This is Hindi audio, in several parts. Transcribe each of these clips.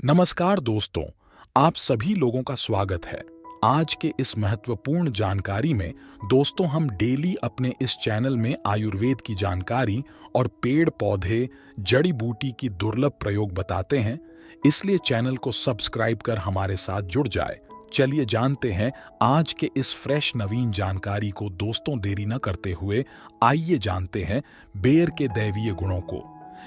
नमस्कार दोस्तों, आप सभी लोगों का स्वागत है। आज के इस महत्वपूर्ण जानकारी में दोस्तों हम डेली अपने इस चैनल में आयुर्वेद की जानकारी और पेड़ पौधे जड़ी बूटी की दुर्लभ प्रयोग बताते हैं, इसलिए चैनल को सब्सक्राइब कर हमारे साथ जुड़ जाए। चलिए जानते हैं आज के इस फ्रेश नवीन जानकारी को। दोस्तों देरी न करते हुए आइए जानते हैं बेर के दैवीय गुणों को।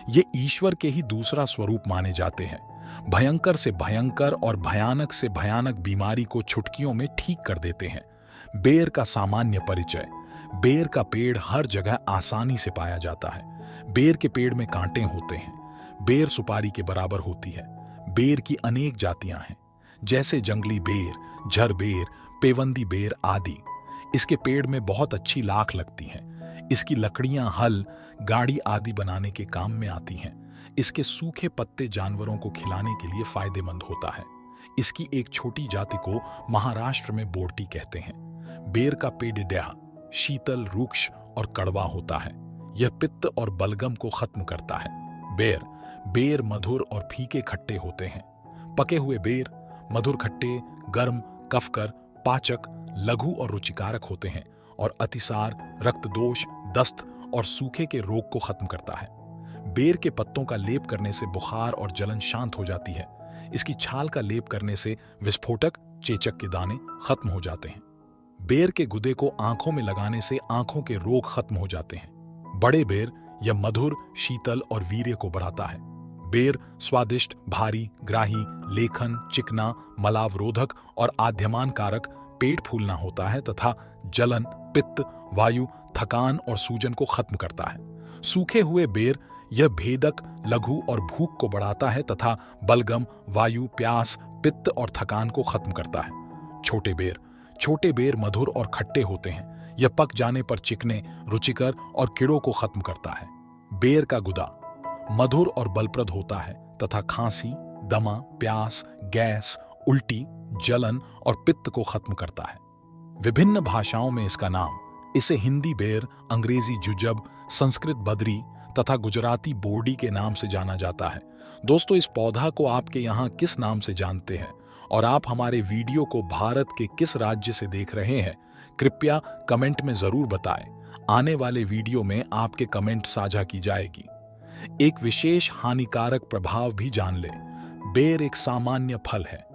ये ईश्वर के ही दूसरा स्वरूप माने जाते हैं। भयंकर से भयंकर और भयानक से भयानक बीमारी को चुटकियों में ठीक कर देते हैं। बेर का सामान्य परिचय। बेर का पेड़ हर जगह आसानी से पाया जाता है। बेर के पेड़ में कांटे होते हैं। बेर सुपारी के बराबर होती है। बेर की अनेक जातियां हैं, जैसे जंगली बेर, झर बेर, पेवंदी बेर आदि। इसके पेड़ में बहुत अच्छी लाख लगती हैं। इसकी लकड़ियां हल, गाड़ी आदि बनाने के काम में आती हैं। इसके सूखे पत्ते जानवरों को खिलाने के लिए फायदेमंद होता है। इसकी एक छोटी जाति को महाराष्ट्र में बोरटी कहते हैं। बेर का पेड़ डह, शीतल, रुक्ष और कड़वा होता है। यह पित्त और बलगम को खत्म करता है। बेर मधुर और फीके खट्टे होते हैं। पके हुए बेर मधुर खट्टे, गर्म, कफकर, पाचक, लघु और रुचिकारक होते हैं और अतिसार, रक्त दोष, दस्त और सूखे के रोग को खत्म करता है। बेर के पत्तों का लेप करने से बुखार और जलन शांत हो जाती है। इसकी छाल का लेप करने से विस्फोटक, चेचक के दाने खत्म हो जाते हैं। बेर के गुदे को आंखों में लगाने से आंखों के रोग खत्म हो जाते हैं। बड़े बेर यह मधुर, शीतल और वीर्य को बढ़ाता है। बेर स्वादिष्ट, भारी, ग्राही, लेखन, चिकना, मलावरोधक और आद्यमान कारक, पेट फूलना होता है तथा जलन, पित्त, वायु, थकान और सूजन को खत्म करता है। सूखे हुए बेर यह भेदक, लघु और भूख को बढ़ाता है तथा बलगम, वायु, प्यास, पित्त और थकान को खत्म करता है। छोटे बेर मधुर और खट्टे होते हैं। यह पक जाने पर चिकने, रुचिकर और कीड़ों को खत्म करता है। बेर का गुदा मधुर और बलप्रद होता है तथा खांसी, दमा, प्यास, गैस, उल्टी, जलन और पित्त को खत्म करता है। विभिन्न भाषाओं में इसका नाम, इसे हिंदी बेर, अंग्रेजी जुजब, संस्कृत बदरी तथा गुजराती बोर्डी के नाम से जाना जाता है। दोस्तों इस पौधा को आपके यहाँ किस नाम से जानते हैं और आप हमारे वीडियो को भारत के किस राज्य से देख रहे हैं, कृपया कमेंट में जरूर बताएं। आने वाले वीडियो में आपके कमेंट साझा की जाएगी। एक विशेष हानिकारक प्रभाव भी जान लें। बेर एक सामान्य फल है।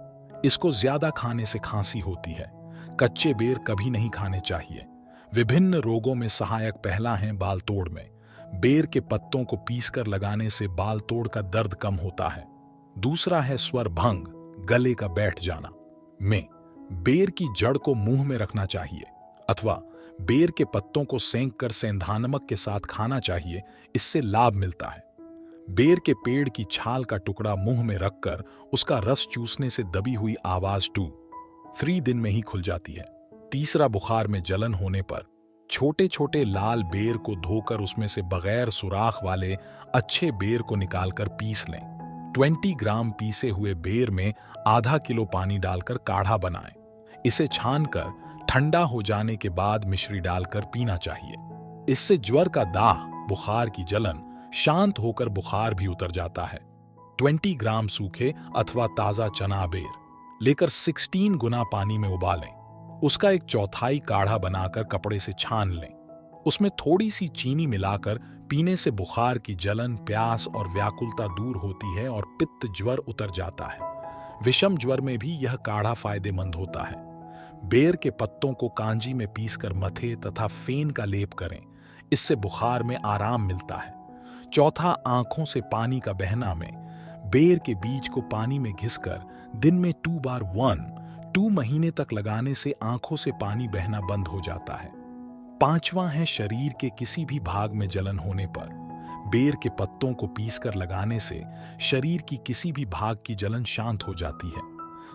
इसको ज्यादा खाने से खांसी होती है। कच्चे बेर कभी नहीं खाने चाहिए। विभिन्न रोगों में सहायक पहला है बाल तोड़ में। बेर के पत्तों को पीसकर लगाने से बाल तोड़ का दर्द कम होता है। दूसरा है स्वर भंग, गले का बैठ जाना में। बेर की जड़ को मुंह में रखना चाहिए अथवा बेर के पत्तों को सेंक कर सेंधा नमक के साथ खाना चाहिए, इससे लाभ मिलता है। बेर के पेड़ की छाल का टुकड़ा मुंह में रखकर उसका रस चूसने से दबी हुई आवाज 2-3 दिन में ही खुल जाती है। तीसरा, बुखार में जलन होने पर छोटे छोटे लाल बेर को धोकर उसमें से बगैर सुराख वाले अच्छे बेर को निकालकर पीस लें। 20 ग्राम पीसे हुए बेर में आधा किलो पानी डालकर काढ़ा बनाएं। इसे छानकर ठंडा हो जाने के बाद मिश्री डालकर पीना चाहिए। इससे ज्वर का दाह, बुखार की जलन शांत होकर बुखार भी उतर जाता है। 20 ग्राम सूखे अथवा ताजा चना बेर लेकर 16 गुना पानी में उबालें। उसका 1/4 काढ़ा बनाकर कपड़े से छान लें। उसमें थोड़ी सी चीनी मिलाकर पीने से बुखार की जलन, प्यास और व्याकुलता दूर होती है और पित्त ज्वर उतर जाता है। विषम ज्वर में भी यह काढ़ा फायदेमंद होता है। बेर के पत्तों को कांजी में पीसकर मथे तथा फेन का लेप करें। इससे बुखार में आराम मिलता है। चौथा, आंखों से पानी का बहना में। बेर के बीज को पानी में घिसकर दिन में 2 बार 2 महीने तक लगाने से आंखों से पानी बहना बंद हो जाता है। पांचवा है शरीर के किसी भी भाग में जलन होने पर बेर के पत्तों को पीसकर लगाने से शरीर की किसी भी भाग की जलन शांत हो जाती है।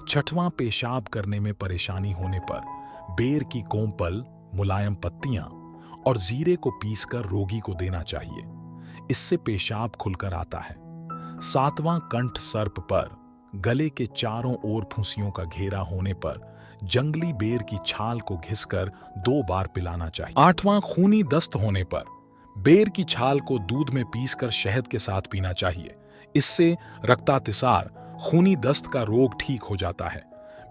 छठवां, पेशाब करने में परेशानी होने पर बेर की कोंपल, मुलायम पत्तियां और जीरे को पीसकर रोगी को देना चाहिए। इससे पेशाब खुलकर आता है। सातवां, कंठ सर्प पर गले के चारों ओर फुंसियों का घेरा होने पर जंगली बेर की छाल को घिसकर 2 बार पिलाना चाहिए। आठवां, खूनी दस्त होने पर बेर की छाल को दूध में पीसकर शहद के साथ पीना चाहिए। इससे रक्तातिसार, खूनी दस्त का रोग ठीक हो जाता है।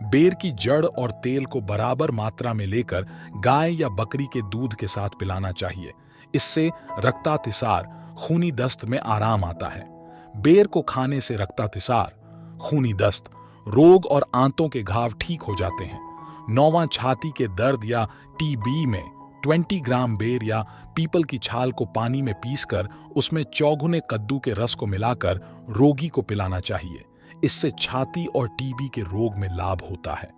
बेर की जड़ और तेल को बराबर मात्रा में लेकर गाय या बकरी के दूध के साथ पिलाना चाहिए। इससे रक्तातिसार, खूनी दस्त में आराम आता है। बेर को खाने से रक्तातिसार, खूनी दस्त, रोग और आंतों के घाव ठीक हो जाते हैं। नौवां, छाती के दर्द या टीबी में 20 ग्राम बेर या पीपल की छाल को पानी में पीसकर उसमें चौगुने कद्दू के रस को मिलाकर रोगी को पिलाना चाहिए। इससे छाती और टीबी के रोग में लाभ होता है।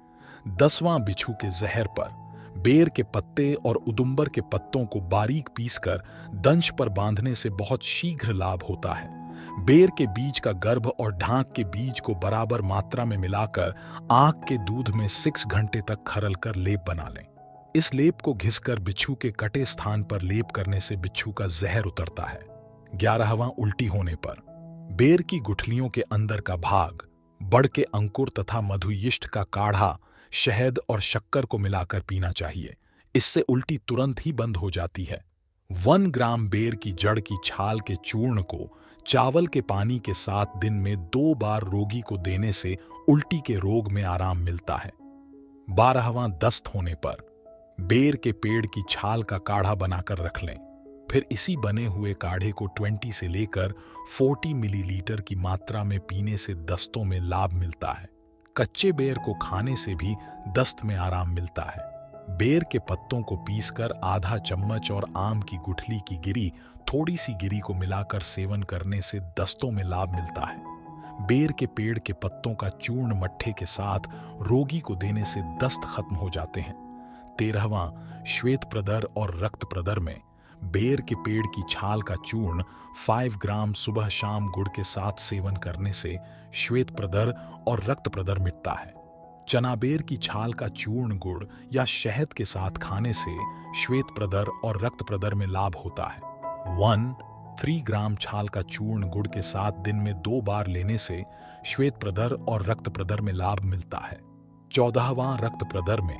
10वां, बिच्छू के जहर पर बेर के पत्ते और उदुम्बर के पत्तों को बारीक पीसकर दंश पर बांधने से बहुत शीघ्र लाभ होता है। बेर के बीज का गर्भ और ढांक के बीज को बराबर मात्रा में मिलाकर आंख के दूध में 6 घंटे तक खरल कर लेप बना लें। इस लेप को घिसकर बिच्छू के कटे स्थान पर लेप करने से बिच्छू का जहर उतरता है। 11वां, उल्टी होने पर बेर की गुठलियों के अंदर का भाग, बड़ के अंकुर तथा मधुयिष्ट का काढ़ा शहद और शक्कर को मिलाकर पीना चाहिए। इससे उल्टी तुरंत ही बंद हो जाती है। 1 ग्राम बेर की जड़ की छाल के चूर्ण को चावल के पानी के साथ दिन में 2 बार रोगी को देने से उल्टी के रोग में आराम मिलता है। 12वां, दस्त होने पर बेर के पेड़ की छाल का काढ़ा बनाकर रख लें। फिर इसी बने हुए काढ़े को 20 से लेकर 40 मिलीलीटर की मात्रा में पीने से दस्तों में लाभ मिलता है। कच्चे बेर को खाने से भी दस्त में आराम मिलता है। बेर के पत्तों को पीसकर आधा चम्मच और आम की गुठली की गिरी, थोड़ी सी गिरी को मिलाकर सेवन करने से दस्तों में लाभ मिलता है। बेर के पेड़ के पत्तों का चूर्ण मट्ठे के साथ रोगी को देने से दस्त खत्म हो जाते हैं। 13वां, श्वेत प्रदर और रक्त प्रदर में बेर के पेड़ की छाल का चूर्ण 5 ग्राम सुबह शाम गुड़ के साथ सेवन करने से श्वेत प्रदर और रक्त प्रदर मिटता है। चना बेर की छाल का चूर्ण गुड़ या शहद के साथ खाने से श्वेत प्रदर और रक्त प्रदर में लाभ होता है। 3 ग्राम छाल का चूर्ण गुड़ के साथ दिन में 2 बार लेने से श्वेत प्रदर और रक्त प्रदर में लाभ मिलता है। 14वां, रक्त प्रदर में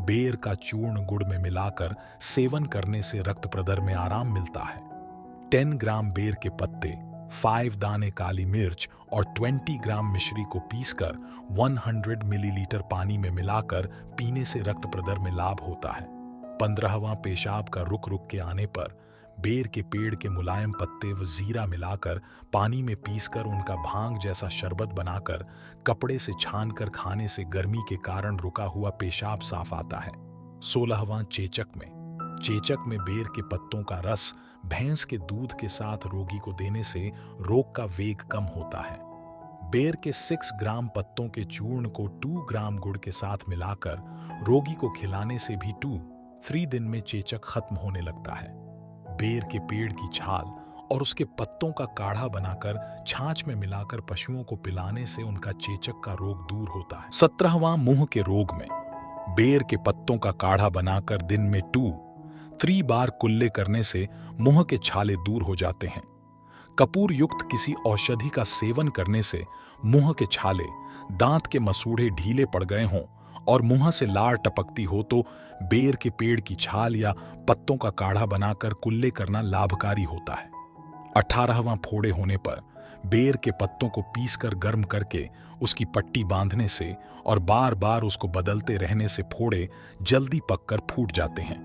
बेर का चूर्ण गुड़ में मिलाकर सेवन करने से रक्त प्रदर में आराम मिलता है। 10 ग्राम बेर के पत्ते, 5 दाने काली मिर्च और 20 ग्राम मिश्री को पीसकर 100 मिलीलीटर पानी में मिलाकर पीने से रक्त प्रदर में लाभ होता है। 15वां, पेशाब का रुक रुक के आने पर बेर के पेड़ के मुलायम पत्ते व जीरा मिलाकर पानी में पीसकर उनका भांग जैसा शरबत बनाकर कपड़े से छानकर खाने से गर्मी के कारण रुका हुआ पेशाब साफ आता है। 16वां, चेचक में बेर के पत्तों का रस भैंस के दूध के साथ रोगी को देने से रोग का वेग कम होता है। बेर के 6 ग्राम पत्तों के चूर्ण को 2 ग्राम गुड़ के साथ मिलाकर रोगी को खिलाने से भी 2-3 दिन में चेचक खत्म होने लगता है। बेर के पेड़ की छाल और उसके पत्तों का काढ़ा बनाकर छाछ में मिलाकर पशुओं को पिलाने से उनका चेचक का रोग दूर होता है। 17वां, मुंह के रोग में बेर के पत्तों का काढ़ा बनाकर दिन में 2-3 बार कुल्ले करने से मुंह के छाले दूर हो जाते हैं। कपूर युक्त किसी औषधि का सेवन करने से मुंह के छाले, दांत के मसूड़े ढीले पड़ गए हों और मुंह से लार टपकती हो तो बेर के पेड़ की छाल या पत्तों का काढ़ा बनाकर कुल्ले करना लाभकारी होता है। 18वां, फोड़े होने पर बेर के पत्तों को पीसकर गर्म करके उसकी पट्टी बांधने से और बार बार उसको बदलते रहने से फोड़े जल्दी पककर फूट जाते हैं।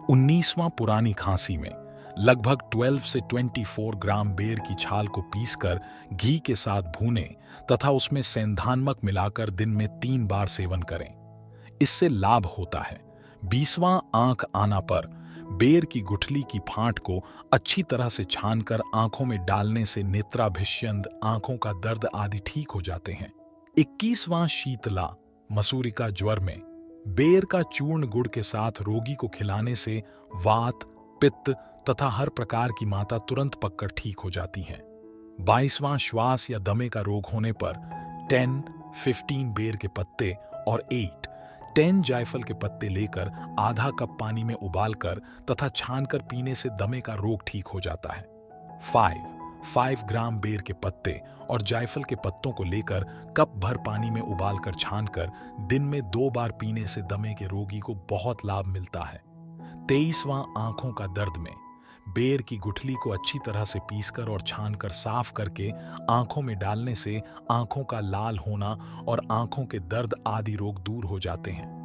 19वां, पुरानी खांसी में लगभग 12 से 24 ग्राम बेर की छाल को पीसकर घी के साथ भूनें तथा उसमें सेंधानमक मिलाकर दिन में 3 बार सेवन करें। इससे लाभ होता है। 20वां, आंख आना पर बेर की गुठली की फांट को अच्छी तरह से छानकर आंखों में डालने से नेत्राभिष्यंद, आंखों का दर्द आदि ठीक हो जाते हैं। 21वां, शीतला मसूरिका ज्वर में बेर का चूर्ण गुड़ के साथ रोगी को खिलाने से वात, पित्त तथा हर प्रकार की माता तुरंत पककर ठीक हो जाती हैं। 22वां, श्वास या दमे का रोग होने पर 10-15 बेर के पत्ते और 8-10 जायफल के पत्ते लेकर आधा कप पानी में उबालकर तथा छानकर पीने से दमे का रोग ठीक हो जाता है। 5 ग्राम बेर के पत्ते और जायफल के पत्तों को लेकर कप भर पानी में उबालकर छानकर दिन में 2 बार पीने से दमे के रोगी को बहुत लाभ मिलता है। 23वां, आंखों का दर्द में बेर की गुठली को अच्छी तरह से पीसकर और छानकर साफ करके आंखों में डालने से आंखों का लाल होना और आंखों के दर्द आदि रोग दूर हो जाते हैं।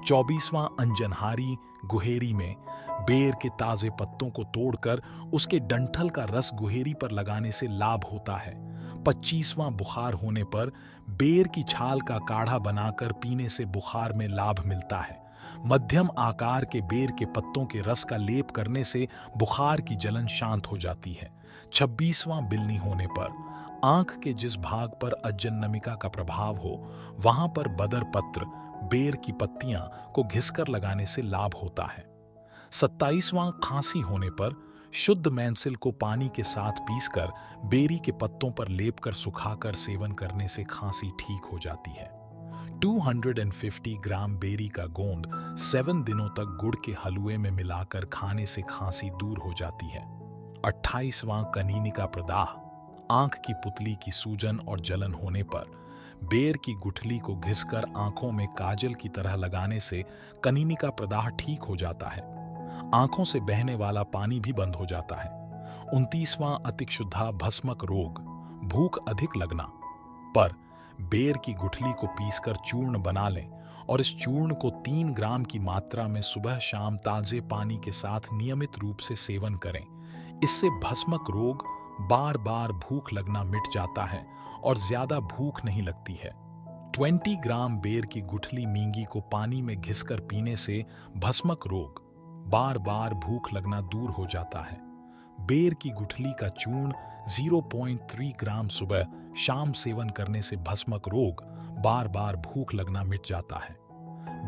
24वां अंजनहारी गुहेरी में बेर के ताजे पत्तों को तोड़कर उसके डंठल का रस गुहेरी पर लगाने से लाभ होता है। 25वां बुखार होने पर बेर की छाल का काढ़ा बनाकर पीने से बुखार में लाभ मिलता है। मध्यम आकार के बेर के पत्तों के रस का लेप करने से बुखार की जलन शांत हो जाती है। 26वां बिलनी होने पर आंख के जिस भाग पर अजन्नमिका का प्रभाव हो वहां पर बदर पत्र बेर की पत्तियां को घिसकर लगाने से लाभ होता है। 27वां खांसी होने पर शुद्ध मैंसिल को पानी के साथ पीसकर बेरी के पत्तों पर लेप कर सुखाकर सेवन करने से खांसी ठीक हो जाती है। 250 ग्राम बेरी का गोंद 7 दिनों तक गुड़ के हलवे में मिलाकर खाने से खांसी दूर हो जाती है। 28वां कनीनिका प्रदाह आंख की पुतली की सूजन और जलन होने पर बेर की गुठली को घिसकर आंखों में काजल की तरह लगाने से कनीनिका प्रदाह ठीक हो जाता है। आंखों से बहने वाला पानी भी बंद हो जाता है। 29वां अतिक्षुधा भस्मक रोग भूख अधिक लगना पर बेर की गुठली को पीसकर चूर्ण बना लें और इस चूर्ण को 3 ग्राम की मात्रा में सुबह शाम ताजे पानी के साथ नियमित रूप से सेवन करें। इससे भस्मक रोग बार बार भूख लगना मिट जाता है और ज्यादा भूख नहीं लगती है। 20 ग्राम बेर की गुठली मींगी को पानी में घिसकर पीने से भस्मक रोग बार बार भूख लगना दूर हो जाता है। बेर की गुठली का चूर्ण 0.3 ग्राम सुबह शाम सेवन करने से भस्मक रोग बार बार भूख लगना मिट जाता है।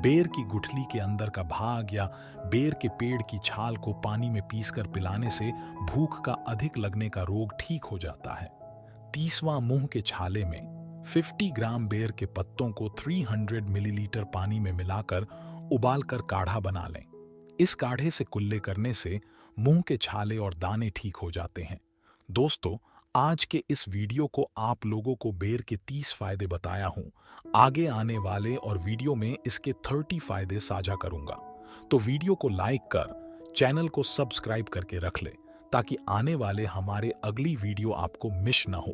बेर की गुठली के अंदर का भाग या बेर के पेड़ की छाल को पानी में पीसकर पिलाने से भूख का अधिक लगने का रोग ठीक हो जाता है। 30वां मुंह के छाले में 50 ग्राम बेर के पत्तों को 300 मिलीलीटर पानी में मिलाकर उबालकर काढ़ा बना लें। इस काढ़े से कुल्ले करने से मुंह के छाले और दाने ठीक हो जाते हैं। दोस्तों, आज के इस वीडियो को आप लोगों को बेर के 30 फायदे बताया हूं। आगे आने वाले और वीडियो में इसके 30 फायदे साझा करूंगा, तो वीडियो को लाइक कर चैनल को सब्सक्राइब करके रख ले ताकि आने वाले हमारे अगली वीडियो आपको मिस ना हो।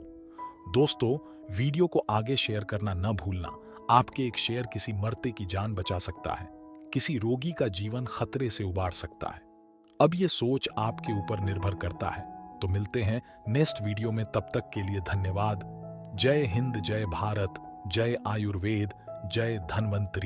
दोस्तों, वीडियो को आगे शेयर करना न भूलना। आपके एक शेयर किसी मरते की जान बचा सकता है, किसी रोगी का जीवन खतरे से उबार सकता है। अब ये सोच आपके ऊपर निर्भर करता है। तो मिलते हैं नेक्स्ट वीडियो में, तब तक के लिए धन्यवाद। जय हिंद, जय भारत, जय आयुर्वेद, जय धन्वंतरी।